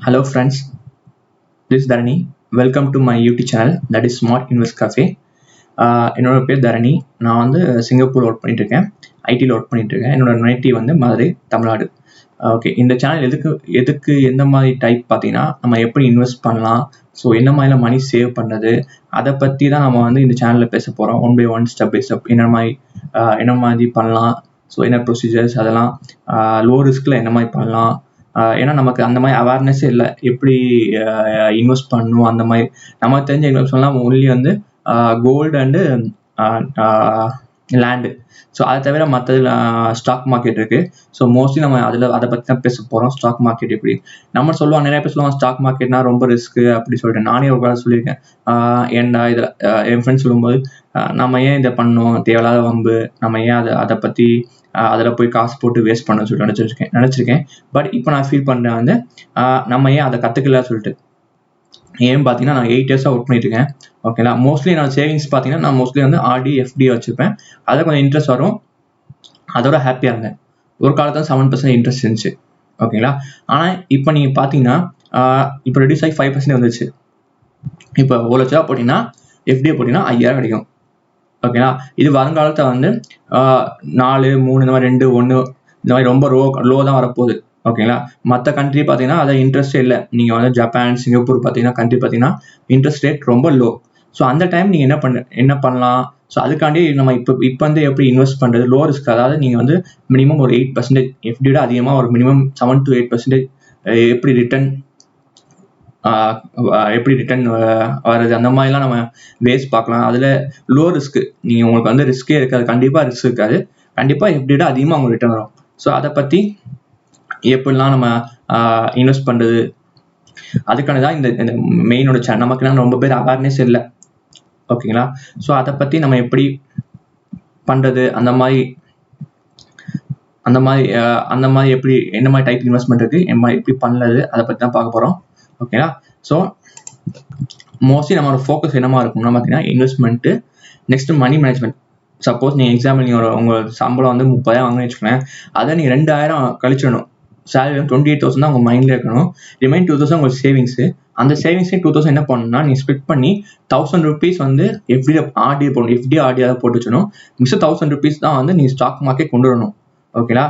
Hello friends, this is Dharani. Welcome to my YouTube channel that is Smart Invest Cafe. என்னோட பேர் தரணி. நான் வந்து Singapore work பண்ணிட்டு இருக்கேன். ஐடியில் ஒர்க் பண்ணிட்டு இருக்கேன். என்னோட நேட்டிவ் வந்து மதுரை, தமிழ்நாடு. ஓகே, இந்த சேனல் எதுக்கு எந்த மாதிரி டைப் பார்த்தீங்கன்னா, நம்ம எப்படி இன்வெஸ்ட் பண்ணலாம், ஸோ என்ன மாதிரிலாம் மணி சேவ் பண்ணுறது, அதை பற்றி தான் நம்ம வந்து இந்த சேனலில் பேச போகிறோம். One by one, step by step என்ன மாதிரி பண்ணலாம், ஸோ என்ன ப்ரொசீஜர்ஸ், அதெல்லாம் லோ ரிஸ்கில் என்ன மாதிரி பண்ணலாம். ஏன்னா நமக்கு அந்த மாதிரி அவேர்னஸே இல்லை, எப்படி இன்வெஸ்ட் பண்ணணும். அந்த மாதிரி நமக்கு தெரிஞ்ச இன்வெஸ்ட் பண்ணலாம் ஒன்லி வந்து கோல்டு அண்டு லேண்டு. ஸோ அதை தவிர மற்றது ஸ்டாக் மார்க்கெட் இருக்குது. ஸோ மோஸ்ட்லி நம்ம அதை பற்றி தான் பேச போகிறோம். ஸ்டாக் மார்க்கெட் எப்படி நம்ம சொல்லுவாங்க, நிறைய பேர் சொல்லுவாங்க ஸ்டாக் மார்க்கெட்னா ரொம்ப ரிஸ்க்கு அப்படி சொல்லிட்டு. நானே ஒரு காலம் சொல்லியிருக்கேன். ஏன்டா இதில் என் ஃப்ரெண்ட்ஸ் சொல்லும்போது நம்ம ஏன் இதை பண்ணணும், தேவையில்லாத வம்பு, நம்ம ஏன் அதை பற்றி அதில் போய் காசு போட்டு வேஸ்ட் பண்ண சொல்லிட்டு நினச்சிருக்கேன். பட் இப்போ நான் ஃபீல் பண்ணுறேன் வந்து நம்ம ஏன் அதை கற்றுக்கல சொல்லிட்டு. ஏன் பார்த்தீங்கன்னா, நான் 8 இயர்ஸாக ஒர்க் பண்ணிட்டு இருக்கேன். ஓகேங்களா. மோஸ்ட்லி நான் சேவிங்ஸ் பார்த்தீங்கன்னா, நான் மோஸ்ட்லி வந்து ஆர்டி, எஃப்டி வச்சுருப்பேன். அதில் கொஞ்சம் இன்ட்ரெஸ்ட் வரும், அதோட ஹாப்பியாக இருந்தேன். ஒரு காலத்தில் 7% இன்ட்ரெஸ்ட் இருந்துச்சு. ஓகேங்களா. ஆனால் இப்போ நீங்கள் பார்த்தீங்கன்னா, இப்போ ரெடியூஸ் ஆகி 5% வந்துருச்சு. இப்போ 1 லட்ச ரூபா போட்டிங்கன்னா, எஃப்டியை போட்டிங்கன்னா 5000 கிடைக்கும். ஓகேங்களா. இது வருங்காலத்தை வந்து 4, 3, இந்த மாதிரி 2, 1 இந்த மாதிரி ரொம்ப லோ தான் வரப்போகுது. ஓகேங்களா. மற்ற கண்ட்ரி பார்த்தீங்கன்னா அதை இன்ட்ரெஸ்டே இல்லை. நீங்கள் வந்து ஜப்பான், சிங்கப்பூர் பார்த்தீங்கன்னா கண்ட்ரி பார்த்தீங்கன்னா இன்ட்ரெஸ்ட் ரேட் ரொம்ப லோ. ஸோ அந்த டைம் நீங்கள் என்ன பண்ணலாம். ஸோ அதுக்காண்டி நம்ம இப்போ வந்து எப்படி இன்வெஸ்ட் பண்ணுறது, லோ ரிஸ்க். அதாவது நீங்கள் வந்து மினிமம் ஒரு 8% எஃப்டியோட அதிகமாக ஒரு மினிமம் 7 to 8% எப்படி ரிட்டர்ன் வருது, அந்த மாதிரிலாம் நம்ம வேஸ் பார்க்கலாம். அதில் லோ ரிஸ்க்கு, நீங்கள் உங்களுக்கு வந்து ரிஸ்க்கே இருக்காது, கண்டிப்பாக ரிஸ்க் இருக்காது, கண்டிப்பாக எஃப்டியோட அதிகமாக உங்களுக்கு ரிட்டர்ன் வரும். ஸோ அதை பற்றி எப்படிலாம் நம்ம இன்வெஸ்ட் பண்ணுறது, அதுக்கான தான் இந்த மெயினோட சேனல். நமக்கு ரொம்ப பேர் அவேர்னஸ் இல்லை. ஓகேங்களா. ஸோ அதை பற்றி நம்ம எப்படி பண்ணுறது, அந்த மாதிரி எப்படி என்ன மாதிரி டைப் இன்வெஸ்ட்மெண்ட் இருக்குது, எப்படி பண்ணது, அதை பற்றி தான் பார்க்க போகிறோம். ஓகேங்களா. ஸோ மோஸ்ட்லி நம்மளோட ஃபோக்கஸ் என்னமா இருக்கும்னா பார்த்தீங்கன்னா, investment, next money management. Suppose நீங்கள் எக்ஸாம்பிள் நீங்கள் உங்கள் சம்பளம் வந்து 30,000 வாங்கன்னு வச்சுக்கோங்களேன், அதை நீங்கள் 2000 கழிச்சிடணும். சேலரி வந்து 28,000 தான் உங்கள் மைண்டில் இருக்கணும். ரிமைன் 2,000 உங்களுக்கு சேவிங்ஸு. அந்த சேவிங்ஸே 2,000 என்ன பண்ணணும்னா, நீங்கள் ஸ்பிட் பண்ணி 1000 rupees வந்து ஆர்டி போடணும். எஃப்டி ஆர்டியாக போட்டு வச்சணும். மிச்சம் 1000 rupees தான் வந்து நீங்கள் ஸ்டாக் மார்க்கெட் கொண்டு வரணும். ஓகேங்களா.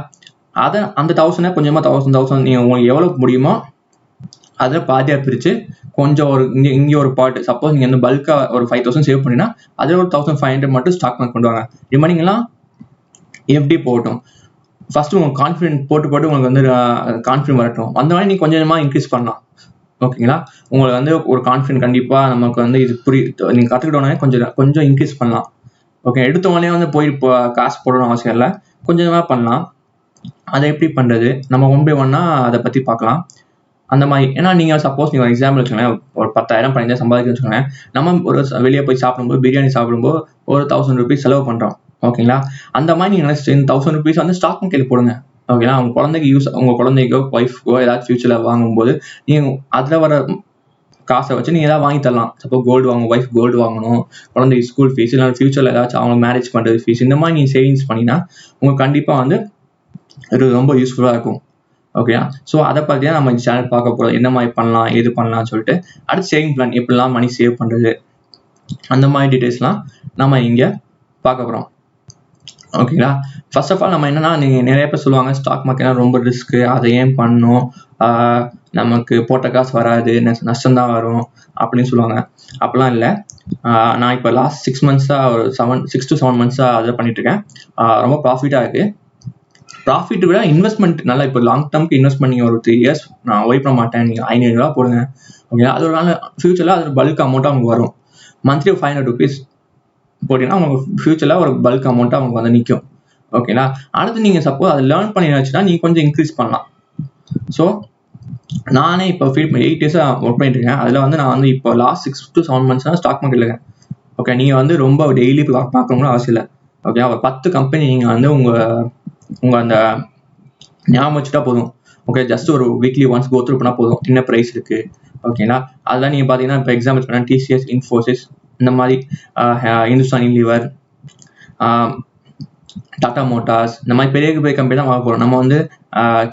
அந்த 1000 கொஞ்சமாக 1000 நீங்கள் உங்களுக்கு எவ்வளோ முடியுமோ அதில் பாதியாக பிரித்து கொஞ்சம் ஒரு இங்கே ஒரு பார்ட். சப்போஸ் நீங்கள் வந்து பல்காக ஒரு 5,000 சேவ் பண்ணினா அதில் ஒரு 1,500 மட்டும் ஸ்டாக் மார்க்கெட் கொண்டு வாங்க. ரிமைனிங்லாம் எஃப்டி போகட்டும். ஃபர்ஸ்ட் உங்களுக்கு கான்ஃபிடென்ட் போட்டு உங்களுக்கு வந்து கான்ஃபிடென்ட் வரட்டும். அந்த மாதிரி நீங்கள் கொஞ்சமாக இன்க்ரீஸ் பண்ணலாம். ஓகேங்களா. உங்களுக்கு வந்து ஒரு கான்ஃபிடென்ட் கண்டிப்பாக நமக்கு வந்து இது நீங்கள் கற்றுக்கிட்டோன்னே கொஞ்சம் இன்க்ரீஸ் பண்ணலாம். ஓகே, எடுத்தவங்களே வந்து போய் காசு போடணும் அவசியம் இல்லை, கொஞ்சமாக பண்ணலாம். அதை எப்படி பண்ணுறது, நம்ம ஒன் பை ஒன்னாக அதை பற்றி பார்க்கலாம். அந்த மாதிரி ஏன்னா நீங்கள் சப்போஸ் நீங்கள் ஒரு எக்ஸாம்பிள் வச்சுக்கோங்களேன், ஒரு 10,000 15,000 சம்பாதிக்க வச்சுக்கோங்களேன். நம்ம ஒரு வெளியே போய் சாப்பிடும்போது, பிரியாணி சாப்பிடும்போது ஒரு 1000 rupees செலவு பண்ணுறோம். ஓகேங்களா. அந்த மாதிரி நீங்கள் நினச்சிட்டு 1000 rupees வந்து ஸ்டாக் மார்க்கெட் போடுங்க. ஓகேங்களா. உங்கள் குழந்தைக்கோ ஒய்ஃப்க்கோ ஏதாவது ஃபியூச்சரில் வாங்கும்போது நீங்கள் அதில் வர காசை வச்சு நீங்கள் ஏதாவது வாங்கி தரலாம். சப்போஸ் கோல்டு ஒய்ஃப் கோல்டு வாங்கணும், குழந்தைக்கு ஸ்கூல் ஃபீஸ், இல்லை ஃபியூச்சரில் ஏதாச்சும் அவங்க மேரேஜ் பண்ணுறது ஃபீஸ், இந்த மாதிரி நீங்கள் சேவிங்ஸ் பண்ணினா உங்களுக்கு கண்டிப்பாக வந்து இது ரொம்ப யூஸ்ஃபுல்லாக இருக்கும். ஓகேயா. ஸோ அதை பற்றி தான் நம்ம இந்த சேனல் பார்க்க போகிறோம். என்ன மாதிரி பண்ணலாம், எது பண்ணலாம்னு சொல்லிட்டு. அடுத்து சேவிங் பிளான், எப்படிலாம் மணி சேவ் பண்ணுறது, அந்த மாதிரி டீட்டெயில்ஸ்லாம் நம்ம இங்கே பார்க்க போகிறோம். ஓகேங்களா. ஃபர்ஸ்ட் ஆஃப் ஆல் நம்ம என்னன்னா, நீங்கள் நிறைய பேர் சொல்லுவாங்க ஸ்டாக் மார்க்கெட்னா ரொம்ப ரிஸ்க்கு, அதை ஏன் பண்ணணும், நமக்கு போட்ட காசு வராது, நஷ்டம்தான் வரும் அப்படின்னு சொல்லுவாங்க. அப்படிலாம் இல்லை. நான் இப்போ லாஸ்ட் 6 months-ஆக ஒரு 6 to 7 months-ஆக அதை பண்ணிட்டுருக்கேன். ரொம்ப ப்ராஃபிட்டாக இருக்குது. ப்ராஃபிட் விட இன்வெஸ்ட்மெண்ட் நல்லா. இப்போ லாங் டேர்ம்க்கு இன்வெஸ்ட் பண்ணி ஒரு 3 years நான் ஒய்ப் பண்ண மாட்டேன், நீங்கள் 500 ரூபா போடுங்க. ஓகேங்களா. அது ஒரு நாள் ஃபியூச்சரில் அது பல்க் அமௌண்ட்டாக அவங்க வரும். மந்த்லி 500 rupees போட்டிங்கன்னா உங்களுக்கு ஃபியூச்சரில் ஒரு பல்க் அமௌண்ட்டாக அவங்க வந்து நிற்கும். ஓகேங்களா. அடுத்து நீங்கள் சப்போஸ் அதை லேர்ன் பண்ணிடுச்சுன்னா நீங்கள் கொஞ்சம் இன்க்ரீஸ் பண்ணலாம். ஸோ நானே இப்போ 8 years-ஆக ஒர்க் பண்ணிட்டு இருக்கேன். அதில் வந்து நான் வந்து இப்போ லாஸ்ட் 6 to 7 months-ஆக ஸ்டாக் மார்க்கெட்டில் இருக்கேன். ஓகே, நீங்கள் வந்து ரொம்ப டெய்லி பார்க்கணும்னு அவசியம் இல்லை. ஓகே, ஒரு 10 கம்பெனி நீங்கள் வந்து உங்கள் அந்த ஞாபகம் வச்சுட்டா போதும். ஓகே, ஜஸ்ட் ஒரு வீக்லி ஒன்ஸ் கோ த்ரூ பண்ணால் போதும், என்ன ப்ரைஸ் இருக்குது. ஓகேங்களா. அதெல்லாம் நீங்கள் பார்த்தீங்கன்னா இப்போ எக்ஸாம்பிள் பண்ணால் TCS, இன்ஃபோசிஸ், இந்த மாதிரி இந்துஸ்தான் யூனிலிவர், டாடா மோட்டார்ஸ் இந்த மாதிரி பெரிய பெரிய கம்பெனி தான் வாங்க போகிறோம். நம்ம வந்து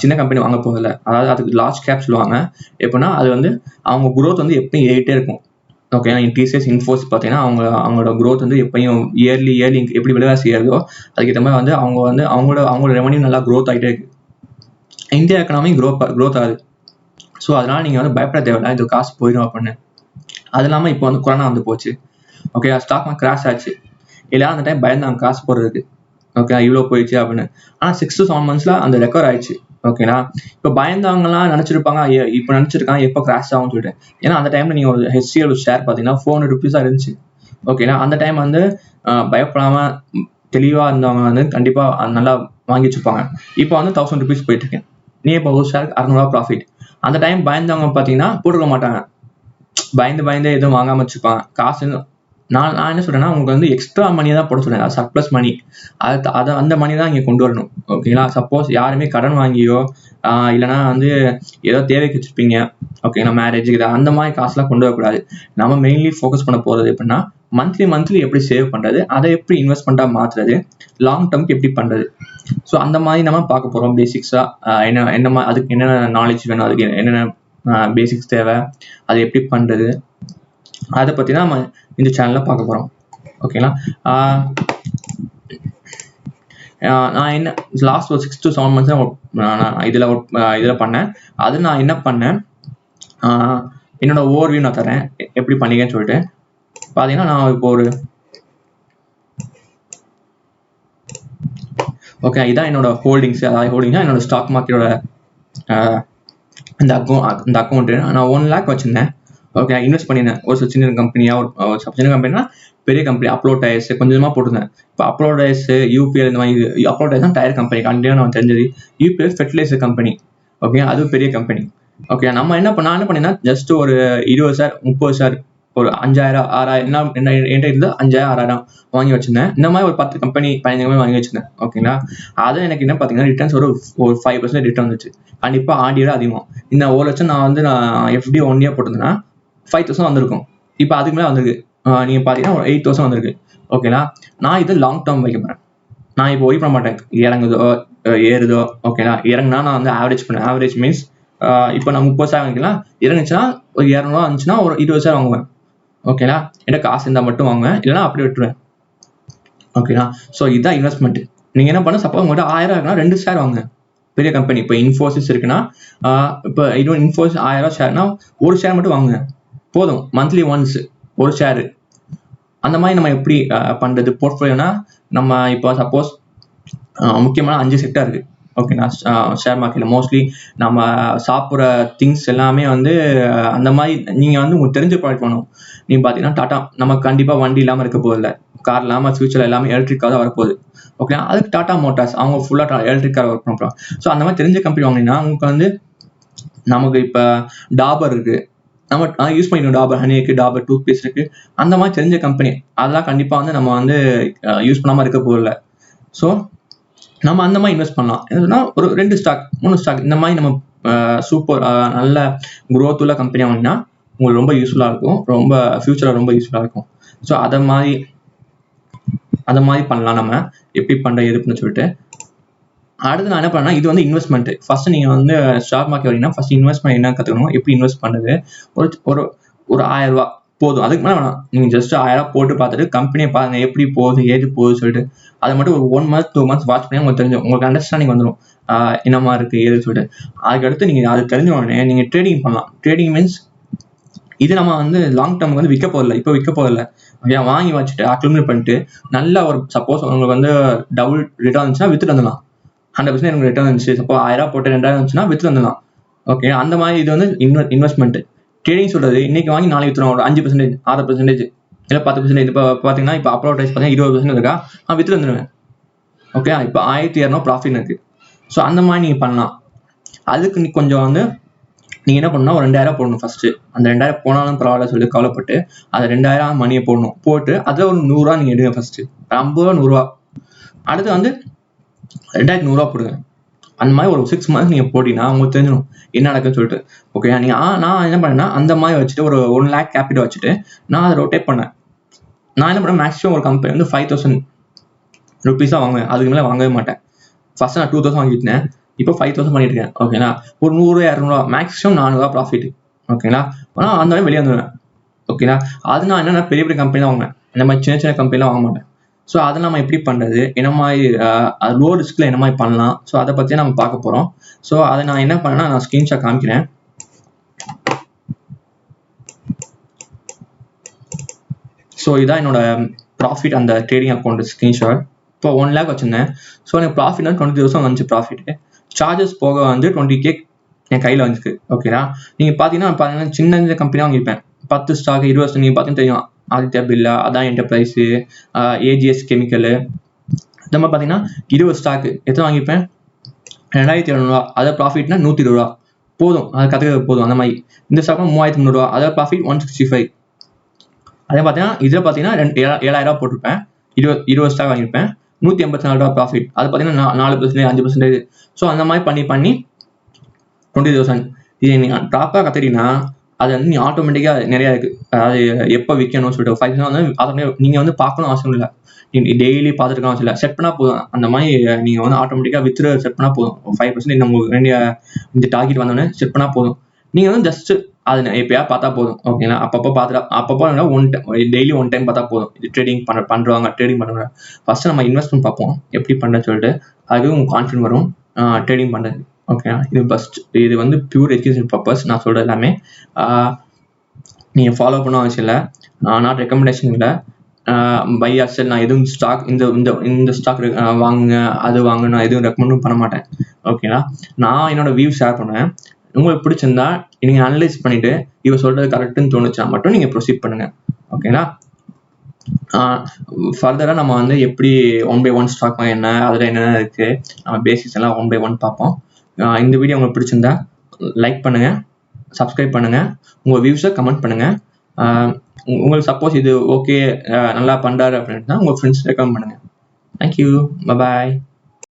சின்ன கம்பெனி வாங்க போகிறதில்ல. அதாவது அதுக்கு லார்ஜ் கேப் சொல்லுவாங்க. எப்படின்னா அது வந்து அவங்க குரோத் வந்து எப்பயும் ஏறிட்டே இருக்கும். ஓகே, டிசிஎஸ் இன்ஃபோஸ் பார்த்தீங்கன்னா அவங்களோட growth வந்து எப்பயும் இயர்லி எப்படி விலைவாசி ஏறுதோ அதுக்கேற்ற மாதிரி வந்து அவங்களோட ரெவன்யூ நல்லா growth ஆகிட்டே இருக்கு. இந்தியா எக்கனாமி growth ஆகுது. ஸோ அதனால நீங்கள் வந்து பயப்பட தேவையில்லை இது காசு போயிடும் அப்படின்னு. அது இல்லாமல் இப்போ வந்து கொரோனா வந்து போச்சு. ஓகே, ஸ்டாக் மார்க்கெட் கிராஷ் ஆச்சு. எல்லாரும் அந்த டைம் பயந்தாங்க காசு போடுறதுக்கு. ஓகே, இவ்வளோ போயிடுச்சு அப்படின்னு. ஆனால் 6 to 7 months அந்த ரெக்கவர் ஆயிடுச்சு. ஓகேனா, இப்போ பயந்தவங்கலாம் நினச்சிருப்பாங்க இப்போ நினச்சிருக்காங்க எப்போ கிராஷ் ஆகும்னு சொல்லிட்டு. ஏன்னா அந்த டைமில் நீங்கள் ஒரு HCL ஷேர் பார்த்தீங்கன்னா 400 rupees இருந்துச்சு. ஓகேனா, அந்த டைம் வந்து பயப்படாமல் தெளிவாக இருந்தவங்க வந்து கண்டிப்பாக நல்லா வாங்கி வச்சுப்பாங்க. இப்போ வந்து 1000 rupees போயிட்டு இருக்கேன். நீ இப்போ ஒரு ஷேருக்கு 600 ப்ராஃபிட். அந்த டைம் பயந்தவங்க பார்த்தீங்கன்னா போட்டுக்க மாட்டாங்க. பயந்து எதுவும் வாங்காமல் வச்சுப்பாங்க. காசு நான் என்ன சொல்றேன்னா உங்களுக்கு வந்து எக்ஸ்ட்ரா மணியை தான் போட சொல்றேன். சர்ப்ளஸ் மணி அதை அந்த மணி தான் இங்கே கொண்டு வரணும். ஓகேங்களா, சப்போஸ் யாருமே கடன் வாங்கியோ இல்லைனா வந்து ஏதோ தேவைக்கு வச்சுருப்பீங்க. ஓகேங்களா, மேரேஜுக்கு அந்த மாதிரி காசுலாம் கொண்டு வரக்கூடாது. நம்ம மெயின்லி ஃபோக்கஸ் பண்ண போகிறது எப்படின்னா மந்த்லி எப்படி சேவ் பண்ணுறது, அதை எப்படி இன்வெஸ்ட்மெண்ட்டாக மாற்றுறது, லாங் டேர்ம்க்கு எப்படி பண்ணுறது. ஸோ அந்த மாதிரி நம்ம பார்க்க போகிறோம். பேசிக்ஸாக என்ன அதுக்கு என்னென்ன நாலேஜ் வேணும், அதுக்கு என்னென்ன பேசிக்ஸ் தேவை, அதை எப்படி பண்ணுறது, அதை பற்றி தான் நம்ம இந்த சேனலில் பார்க்க போகிறோம். ஓகேங்களா, நான் என்ன லாஸ்ட் ஒரு 6 to 7 months நான் இதில் பண்ணேன். அது நான் என்ன பண்ணேன், என்னோட ஓவர்வியூ நான் தரேன் எப்படி பண்ணிக்கன்னு சொல்லிட்டு. பார்த்தீங்கன்னா நான் இப்போ ஒரு ஓகே இதான் என்னோட ஹோல்டிங்ஸ். அதாவது ஹோல்டிங்னா என்னோட ஸ்டாக் மார்க்கெட்டோட இந்த அக்கௌண்ட்டு நான் 1 lakh வச்சுருந்தேன். ஓகே, இன்வெஸ்ட் பண்ணியிருந்தேன். ஒரு சின்ன கம்பெனியாக ஒரு சின்ன கம்பெனினா பெரிய கம்பெனி அப்லோட் டயர்ஸ் கொஞ்சமாக போட்டிருந்தேன். இப்போ அப்லோட் டயர்ஸ் யூபிஎல் இந்த மாதிரி அப்லோட் டயர்ஸ் தான் டயர் கம்பெனி கண்டிப்பாக நான் தெரிஞ்சது. UPL fertiliser company. ஓகே, அது பெரிய கம்பெனி. ஓகே, நான் என்ன பண்ணேன்னா ஜஸ்ட் ஒரு 20 share 30 share ஒரு 5000 6000 என்கிட்ட இருந்து 5000 6000 வாங்கி வச்சிருந்தேன். இந்த மாதிரி ஒரு 10 கம்பெனி 15 கம்பெனி வாங்கி வச்சிருந்தேன். ஓகேங்களா, அது எனக்கு என்ன பார்த்தீங்கன்னா ரிட்டர்ன்ஸ் ஒரு 5% ரிட்டர்ன் வந்துச்சு. கண்டிப்பாக ஆடியோட அதிகம். இந்த 1 லட்சம் நான் எஃப்டி 1 year போட்டிருந்தேன்னா 5000 வந்திருக்கும். இப்போ அதுக்கு மேலே வந்திருக்கு. நீங்கள் பார்த்தீங்கன்னா ஒரு 8000 வந்திருக்கு. ஓகேங்களா, நான் இது லாங் டேர்ம் வைக்க போகிறேன். நான் இப்போ ஒரி பண்ண மாட்டேன் இறங்குதோ ஏறுதோ. ஓகேங்களா, இறங்குனா நான் வந்து ஆவரேஜ் பண்ணேன். ஆவரேஜ் மீன்ஸ் இப்போ நான் 30 share வாங்கிக்கலாம். இறங்குச்சுன்னா ஒரு 200 இருந்துச்சுன்னா ஒரு 20 share வாங்குவேன். ஓகேங்களா, எனக்கு காசு இருந்தால் மட்டும் வாங்குவேன், இல்லைனா அப்படியே விட்டுருவேன். ஓகேங்களா, ஸோ இதுதான் இன்வெஸ்ட்மெண்ட். நீங்கள் என்ன பண்ண சப்போஸ் உங்கள்கிட்ட 1000 இருக்குன்னா 2 share வாங்க. பெரிய கம்பெனி இப்போ இன்ஃபோசிஸ் இருக்குன்னா இப்போ இதுவும் இன்ஃபோசிஸ் 1000 ஷேர்னா ஒரு ஷேர் மட்டும் வாங்குங்க போதும். மந்த்லி ஒன்ஸ் ஒரு ஷேரு. அந்த மாதிரி நம்ம எப்படி பண்ணுறது போர்ட்ஃபோலியோனா, நம்ம இப்போ சப்போஸ் முக்கியமான 5 செக்டர் இருக்குது. ஓகேண்ணா, ஷேர் மார்க்கெட்டில் மோஸ்ட்லி நம்ம சாப்பிட்ற திங்ஸ் எல்லாமே வந்து அந்த மாதிரி நீங்கள் வந்து உங்களுக்கு தெரிஞ்ச ப்ராடக்ட் பண்ணணும். நீங்கள் பார்த்தீங்கன்னா டாட்டா நம்ம கண்டிப்பாக வண்டி இல்லாமல் இருக்க போதில்லை, கார் இல்லாமல் ஃபியூச்சரில் எல்லாமே எலக்ட்ரிக்காக தான் வரப்போகுது. ஓகே, அதுக்கு டாட்டா மோட்டார்ஸ் அவங்க ஃபுல்லாக எலக்ட்ரிக் கார் ஒர்க் பண்ணுறோம். ஸோ அந்த மாதிரி தெரிஞ்ச கம்பெனி வாங்கினீங்கன்னா உங்களுக்கு வந்து நமக்கு இப்போ டாபர் இருக்குது, நம்ம யூஸ் பண்ணிக்கணும். டாபர் ஹனி இருக்குது, டாபர் டூத் பேஸ்ட் இருக்குது. அந்த மாதிரி தெரிஞ்ச கம்பெனி அதெல்லாம் கண்டிப்பாக வந்து நம்ம வந்து யூஸ் பண்ணாமல் இருக்க போதில்லை. ஸோ நம்ம அந்த மாதிரி இன்வெஸ்ட் பண்ணலாம். என்னன்னா ஒரு 2 ஸ்டாக் 3 ஸ்டாக் இந்த மாதிரி நம்ம சூப்பர் நல்ல குரோத் உள்ள கம்பெனி வாங்கினா உங்களுக்கு ரொம்ப யூஸ்ஃபுல்லாக இருக்கும், ரொம்ப ஃபியூச்சரில் ரொம்ப யூஸ்ஃபுல்லாக இருக்கும். ஸோ அதை மாதிரி பண்ணலாம். நம்ம எப்படி பண்ணுற எதுன்னு சொல்லிட்டு அடுத்து நான் என்ன பண்ணேன்னா, இது வந்து இன்வெஸ்ட்மெண்ட். ஃபர்ஸ்ட் நீங்கள் வந்து ஸ்டாக் மார்க்கெட் வரீங்கன்னா ஃபர்ஸ்ட் இன்வெஸ்ட்மெண்ட் என்ன கற்றுக்கணும், எப்படி இன்வெஸ்ட் பண்ணுறது. ஒரு 1000 ரூபா போதும், அதுக்கு மேலே வேணாம். நீங்கள் ஜஸ்ட் 1000 போட்டு பார்த்துட்டு கம்பெனியை பாருங்க எப்படி போகுது ஏது போகுது சொல்லிட்டு அதை மட்டும் ஒரு 1 month 2 months வாட்ச் பண்ணி உங்களுக்கு தெரிஞ்சு உங்களுக்கு அண்டர்ஸ்டாண்டிங் வந்துடும் என்னமா இருக்குது ஏது சொல்லிட்டு. அதுக்கடுத்து நீங்கள் அது தெரிஞ்ச உடனே நீங்கள் ட்ரேடிங் பண்ணலாம். ட்ரேடிங் மீன்ஸ் இது நம்ம வந்து லாங் டேர்முக்கு வந்து விற்க போதில்லை, இப்போ விற்க போதில்லை. ஓகே, வாங்கி வச்சுட்டு அக்யூமுலேட் பண்ணிட்டு நல்லா ஒரு சப்போஸ் உங்களுக்கு வந்து டபுள் ரிட்டர்ன் இருந்துச்சுன்னா வித்துட்டு வந்துடலாம். 100% எனக்கு ரிட்டர்ன் இருந்துச்சு. சப்போஸ் 1000 போட்டு 2000 இருந்துச்சுன்னா வித்துட்டு வந்துடலாம். ஓகே, அந்த மாதிரி இது வந்து இன்வெஸ்ட்மெண்ட். ட்ரேடிங் சொல்றது இன்னைக்கு வாங்கி நாளைக்கு வித்துருவோம். ஒரு 5% 6% இல்லை 10%. இப்போ பார்த்தீங்கன்னா இப்போ அப்லோட் ரைஸ் பார்த்தீங்கன்னா 20% இருக்கா, வித்துட்டு வந்துடுவேன். ஓகே, இப்போ 1200 ப்ராஃபிட் இருக்கு. ஸோ அந்த மாதிரி நீங்கள் பண்ணலாம். அதுக்கு நீ கொஞ்சம் வந்து நீங்கள் என்ன பண்ணணும், ஒரு 2000 போடணும் ஃபர்ஸ்ட்டு. அந்த 2000 போனாலும் பரவாயில்ல சொல்லி கவலைப்பட்டு அதை 2000 மணியை போடணும். போட்டு அதில் ஒரு 100 ரூபா நீங்கள் எடுங்க ஃபர்ஸ்ட்டு. 50 ரூபா 100 ரூபா. அடுத்து வந்து 2100 ரூபா போடுங்க. அந்த மாதிரி ஒரு 6 months நீங்கள் போட்டிங்கன்னா உங்களுக்கு தெரிஞ்சிடும் என்ன நடக்குன்னு சொல்லிட்டு. ஓகே, நான் என்ன பண்ணேன்னா அந்த மாதிரி வச்சுட்டு ஒரு 1 lakh கேபிட்டல் வச்சுட்டு நான் அதை ரொட்டேட் பண்ணேன். நான் என்ன பண்ணேன், மேக்ஸிமம் ஒரு கம்பெனி வந்து 5000 ருபீஸ் தான் வாங்குவேன், அதுக்கு மேலே வாங்கவே மாட்டேன். ஃபர்ஸ்ட் நான் 2000 வாங்கிட்டேன், இப்போ 5000 பண்ணிட்டு இருக்கேன். ஓகேங்களா, ஒரு 100-200 மேக்ஸிமம் 400 ப்ராஃபிட். ஓகேங்களா, ஆனால் அந்த மாதிரி வெளியே வந்துடுவேன். ஓகேங்களா, அது நான் என்னென்ன பெரிய பெரிய கம்பெனி தான் வாங்குவேன், இந்த மாதிரி சின்ன சின்ன கம்பெனிலாம் வாங்க மாட்டேன். ஸோ அதை நம்ம எப்படி பண்ணுறது, என்ன மாதிரி லோ ரிஸ்கில் என்ன மாதிரி பண்ணலாம், ஸோ அதை பற்றி நம்ம பார்க்க போகிறோம். ஸோ அதை நான் என்ன பண்ணேன்னா, நான் ஸ்க்ரீன்ஷாட் காமிக்கிறேன். ஸோ இதான் என்னோட ப்ராஃபிட், அந்த ட்ரேடிங் அக்கௌண்ட் ஸ்க்ரீன்ஷாட். இப்போ 1 lakh வச்சுருந்தேன். ஸோ எனக்கு ப்ராஃபிட் வந்து 20,000 வந்துச்சு ப்ராஃபிட்டு. சார்ஜஸ் போக வந்து 20K என் கையில் வந்துருக்கு. ஓகேங்களா, நீங்கள் பார்த்தீங்கன்னா சின்ன சின்ன கம்பெனியாக வாங்கியிருப்பேன், 10 ஸ்டாக் 20 ஸ்டாக். நீங்கள் பார்த்தீங்கன்னா தெரியும், ஆதித்யா பிர்லா, அதான் என்டர்பிரைஸு, ஏஜிஎஸ் கெமிக்கலு, இந்த மாதிரி பார்த்தீங்கன்னா 20 ஸ்டாக்கு எத்தனை வாங்கியிருப்பேன், 2700 அதை ப்ராஃபிட்னா 120 போதும், அதை கற்றுக்கிறது போதும். அந்த மாதிரி இந்த ஸ்டாக்கும் 3300, அதை ப்ராஃபிட் 165. அதே பார்த்தீங்கன்னா இதில் பார்த்தீங்கன்னா 7,000 போட்டிருப்பேன், 20 ஸ்டாக் வாங்கியிருப்பேன், 184 ப்ராஃபிட். அது பார்த்தீங்கன்னா 4%, 5%. ஸோ அந்த மாதிரி பண்ணி 20,000. இது நீங்கள் ப்ராப்பராக கற்றுக்கிட்டீங்கன்னா அது வந்து நீ ஆட்டோமேட்டிக்காக நிறையா இருக்குது. அதாவது எப்போ விற்கணும்னு சொல்லிட்டு 5% வந்து ஆட்டோமேட்டிக் நீங்கள் வந்து பார்க்கணும் அவசியம் இல்லை, நீங்கள் டெய்லி பார்த்துருக்க அவசியம் இல்லை, செட் பண்ணால் போதும். அந்த மாதிரி நீங்கள் வந்து ஆட்டோமேட்டிக்காக வித்ட்ரா செட் பண்ணால் போதும். 5% உங்களுக்கு வேண்டிய இந்த டார்கெட் வந்தோடனே செட் பண்ணால் போதும். நீங்கள் வந்து ஜஸ்ட் அது எப்பயா பார்த்தா போதும். ஓகேங்களா, அப்பப்போ டெய்லி 1 டைம் பார்த்தா போதும். இது ட்ரேடிங் பண்ணுறவங்க ட்ரேடிங் பண்ணுறாங்க. ஃபர்ஸ்ட் நம்ம இன்வெஸ்ட்மெண்ட் பார்ப்போம் எப்படி பண்ணுறேன்னு சொல்லிட்டு, அதுக்கு உங்களுக்கு கான்ஃபிடன்ட் வரும் ட்ரேடிங் பண்ணுறது. ஓகேங்களா, இது ஃபஸ்ட், இது வந்து பியூர் எஜுகேஷன் பர்பஸ். நான் சொல்கிறது எல்லாமே நீங்கள் ஃபாலோ பண்ண அவசியம் இல்லை, நாட் ரெக்கமெண்டேஷன் இல்லை. பை ஆர் செல் நான் எதுவும் ஸ்டாக் இந்த ஸ்டாக் வாங்குங்க அது வாங்க நான் எதுவும் ரெக்கமெண்டும் பண்ண மாட்டேன். ஓகேங்களா, நான் என்னோட வியூ ஷேர் பண்ணுவேன். உங்களுக்கு பிடிச்சிருந்தா நீங்கள் அனலைஸ் பண்ணிவிட்டு இவ சொல்கிறது கரெக்டுன்னு தோணுச்சா மட்டும் நீங்கள் ப்ரொசீட் பண்ணுங்கள். ஓகேங்களா, ஃபர்தராக நம்ம வந்து எப்படி 1 by 1 ஸ்டாக் என்ன, அதில் என்னென்ன இருக்குது, நம்ம பேசிக்ஸ் எல்லாம் 1 by 1 பார்ப்போம். இந்த வீடியோ உங்களுக்கு பிடிச்சிருந்தா லைக் பண்ணுங்கள், சப்ஸ்கிரைப் பண்ணுங்கள், உங்கள் வியூஸை கமெண்ட் பண்ணுங்கள். உங்களுக்கு சப்போஸ் இது ஓகே நல்லா பண்ணுறாரு அப்படின்னா உங்கள் ஃப்ரெண்ட்ஸ் ரெக்கமெண்ட் பண்ணுங்கள். தேங்க்யூ, பாய்.